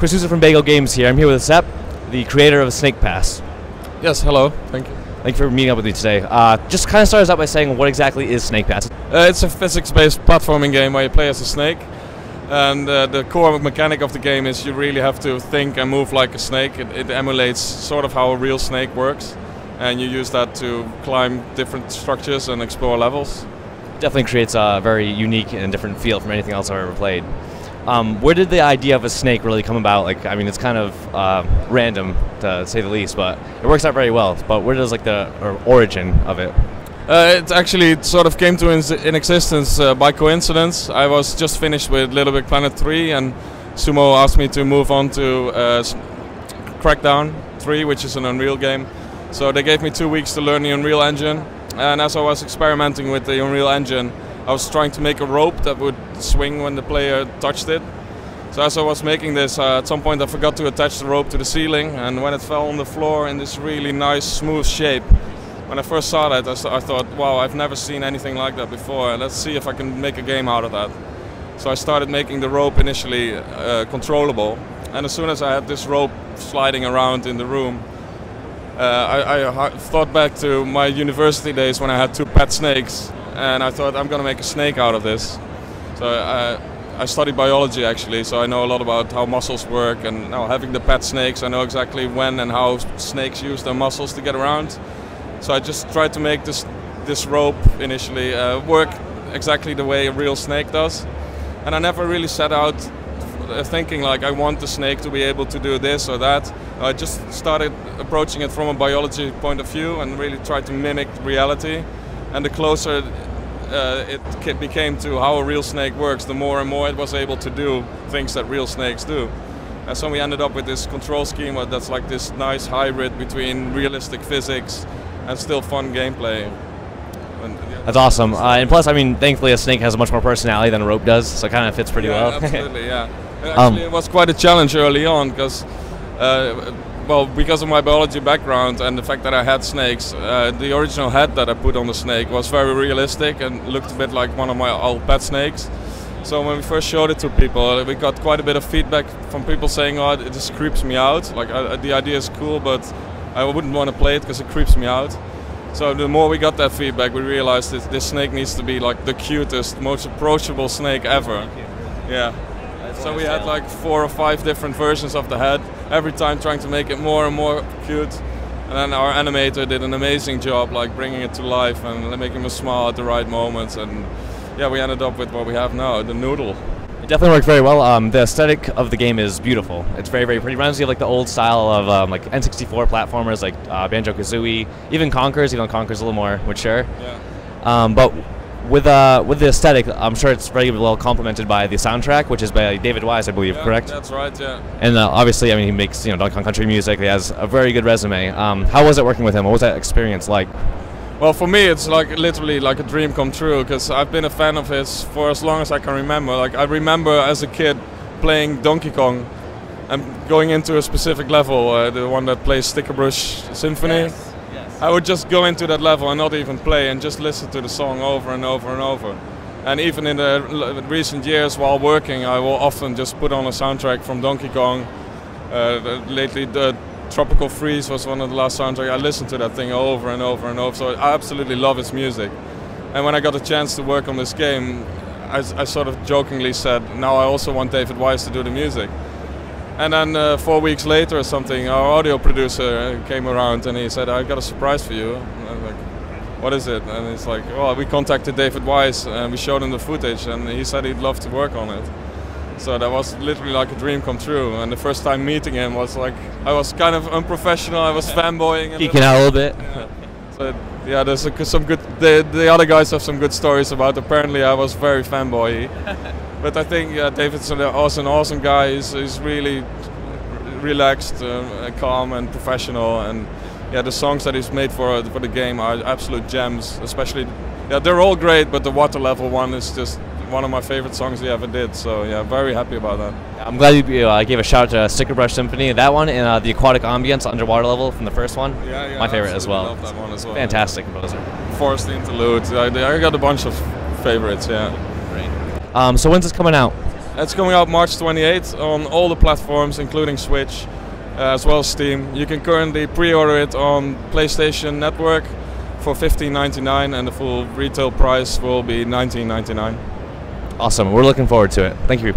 Chris Sousa from Bagel Games here. I'm here with Sepp, the creator of Snake Pass. Yes, hello. Thank you. Thank you for meeting up with me today. Just kind of start us out by saying what exactly is Snake Pass? It's a physics-based platforming game where you play as a snake. And the core mechanic of the game is you really have to think and move like a snake. It emulates sort of how a real snake works. And you use that to climb different structures and explore levels. Definitely creates a very unique and different feel from anything else I've ever played. Where did the idea of a snake really come about? Like, I mean, it's kind of random to say the least, but it works out very well. But where does like the origin of it? It actually sort of came to in existence by coincidence. I was just finished with Little Big Planet 3, and Sumo asked me to move on to Crackdown 3, which is an Unreal game. So they gave me 2 weeks to learn the Unreal Engine, and as I was experimenting with the Unreal Engine, I was trying to make a rope that would swing when the player touched it. So as I was making this, at some point I forgot to attach the rope to the ceiling, and when it fell on the floor in this really nice smooth shape, when I first saw that, I thought, wow, I've never seen anything like that before. Let's see if I can make a game out of that. So I started making the rope initially controllable, and as soon as I had this rope sliding around in the room, I thought back to my university days when I had 2 pet snakes, and I thought I'm going to make a snake out of this. So I studied biology actually, so I know a lot about how muscles work, and now having the pet snakes, I know exactly when and how snakes use their muscles to get around. So I just tried to make this rope initially work exactly the way a real snake does. And I never really set out thinking like I want the snake to be able to do this or that. I just started approaching it from a biology point of view and really tried to mimic reality. And the closer it became to how a real snake works, the more and more it was able to do things that real snakes do. And so we ended up with this control scheme that's like this nice hybrid between realistic physics and still fun gameplay. And, yeah, that's awesome. And plus, I mean, thankfully a snake has much more personality than a rope does, so it kind of fits pretty well. Absolutely, yeah. Actually, it was quite a challenge early on because, well, because of my biology background and the fact that I had snakes, the original head that I put on the snake was very realistic and looked a bit like one of my old pet snakes. So when we first showed it to people, we got quite a bit of feedback from people saying, "Oh, it just creeps me out. Like the idea is cool, but I wouldn't want to play it because it creeps me out." So the more we got that feedback, we realized that this snake needs to be like the cutest, most approachable snake ever. Yeah. So we had like 4 or 5 different versions of the head, every time trying to make it more and more cute. And then our animator did an amazing job, like bringing it to life and making him smile at the right moments. And yeah, we ended up with what we have now, the noodle. It definitely worked very well. The aesthetic of the game is beautiful. It's very, very pretty. It reminds me of like the old style of like N64 platformers, like Banjo-Kazooie, even Conker's. You know, Conker's a little more mature. Yeah. But with the aesthetic, I'm sure it's very well complemented by the soundtrack, which is by David Wise, I believe. Yeah, correct? That's right. Yeah. And obviously, I mean, he makes Donkey Kong Country music. He has a very good resume. How was it working with him? What was that experience like? Well, for me, it's like literally like a dream come true because I've been a fan of his for as long as I can remember. Like I remember as a kid playing Donkey Kong and going into a specific level, the one that plays Sticker Brush Symphony. Yes. I would just go into that level and not even play and just listen to the song over and over and over. And even in the recent years while working, I will often just put on a soundtrack from Donkey Kong. Lately, the Tropical Freeze was one of the last soundtracks. I listened to that thing over and over and over, so I absolutely love his music. And when I got a chance to work on this game, I sort of jokingly said, now I also want David Wise to do the music. And then 4 weeks later or something, our audio producer came around and he said, "I've got a surprise for you." And I was like, "What is it?" And it's like, well, we contacted David Wise and we showed him the footage and he said he'd love to work on it. So that was literally like a dream come true. And the first time meeting him was like, I was kind of unprofessional, I was fanboying. Geeking out a little bit. Yeah. So yeah, there's some good, the other guys have some good stories about. Apparently I was very fanboy. But I think David's an awesome guy. He's really relaxed, calm and professional. And yeah, the songs that he's made for the game are absolute gems. Especially, yeah, they're all great, but the water level one is just one of my favorite songs he ever did. So yeah, very happy about that. I'm glad you gave a shout out to Sticker Brush Symphony, that one, and the aquatic ambience underwater level from the first one. Yeah, my favorite as well. Love that one as well. Fantastic composer. Forest Interlude. I got a bunch of favorites. Yeah. Great. So when's this coming out? It's coming out March 28th on all the platforms, including Switch, as well as Steam. You can currently pre-order it on PlayStation Network for $15.99, and the full retail price will be $19.99. Awesome. We're looking forward to it. Thank you.